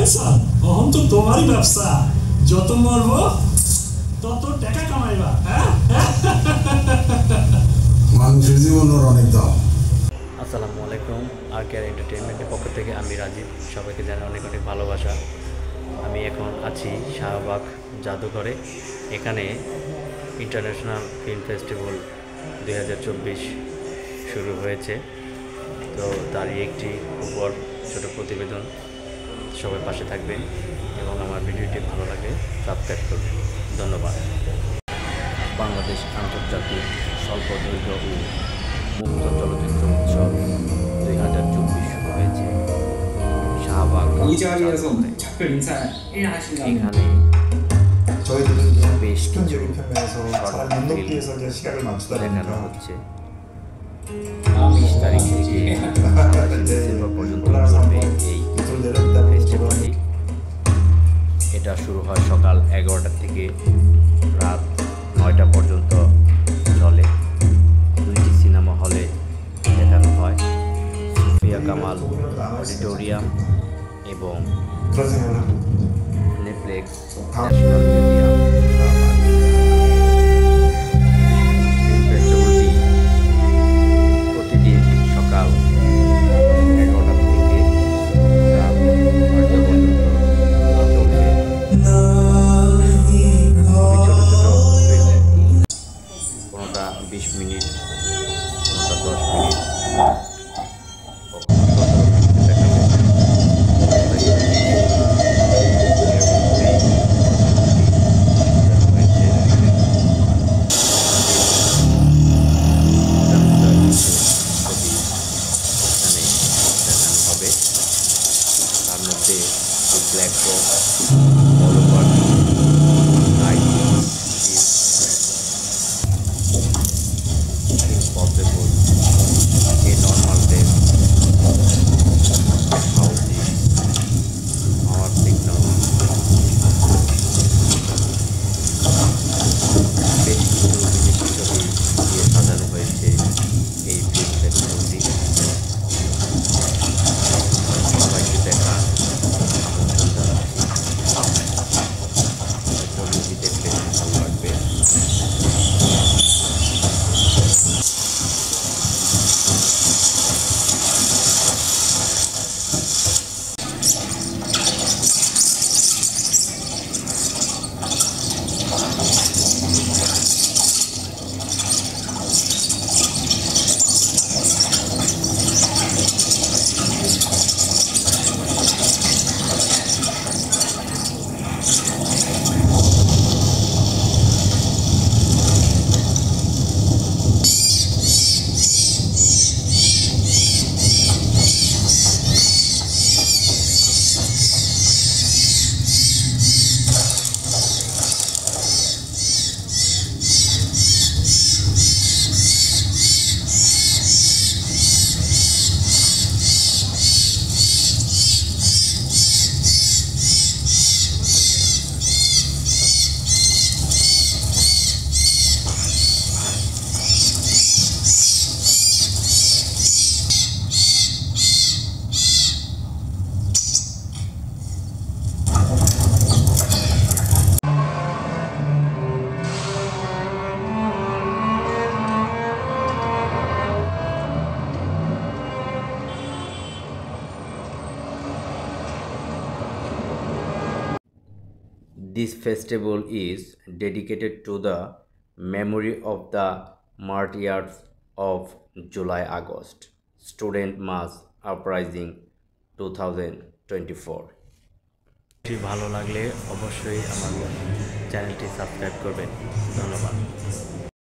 Tension অহন তো তোমারই ব্যবসা যত মরব তত টাকা কামাইবা হ্যাঁ মানুষের জীবনের অনেক দাম। আসসালামু আলাইকুম। আর কেয়ার এন্টারটেইনমেন্টের পক্ষ থেকে আমি রাজীব, সবাইকে জানাই অনেক অনেক ভালোবাসা। আমি এখন আছি শাহবাগ জাদুঘরে। এখানে ইন্টারন্যাশনাল ফিল্ম ফেস্টিভ্যাল 2024 শুরু হয়েছে। তো তারই একটি উপর ছোটো প্রতিবেদন। সবাই পাশে থাকবেন এবং আমার ভিডিওটি ভালো লাগে সাবস্ক্রাইব করবেন। ধন্যবাদ। বাংলাদেশ আন্তর্জাতিক স্বল্পদৈর্ঘ্য ও মুক্ত চলচ্চিত্র উৎসব 2024 শুরু হয়েছে শাহবাগ জাদুঘরে। এখানে বেশ কিছু দেখানো হচ্ছে। 20 তারিখ থেকে 28 ডিসেম্বর পর্যন্ত চলবে এই ফেস্টিভ্যালটি। এটা শুরু হয় সকাল 11টা থেকে রাত 9টা পর্যন্ত চলে। 2টি সিনেমা হলে দেখানো হয়, সুফিয়া কামাল অডিটোরিয়াম এবং নেপ্লেক্স ন্যাশনাল মিউজিয়াম শাহবাগ। ফিল্ম ফেস্টিভ্যালটি প্রতিদিন সকাল 11টা থেকে রাত 9টা পর্যন্ত চলবে। ছোট ছোট ফিল্ম, কোনোটা 20 মিনিট, কোনোটা 10 মিনিট, কখনো 17 মিনিট দেখাবে। তার মধ্যে ব্ল্যাক বক্স, বলবার লাইট পসিবল, এ নর্মাল ডেস, হাউজি, আমার সিগন্যাল, বেশ কিছু বিদেশি ছবি দিয়ে সাজানো হয়েছে এই ফিল্ম ফেস্টিভ্যালটি। সবাইকে দেখা আমন্ত্রণ জানাচ্ছি। মুভি দেখলে ভালো লাগবে। This festival is dedicated to the memory of the martyrs of July-August Student Mass Uprising 2024। ভালো লাগলে অবশ্যই আমার চ্যানেলটি সাবস্ক্রাইব করবেন। ধন্যবাদ।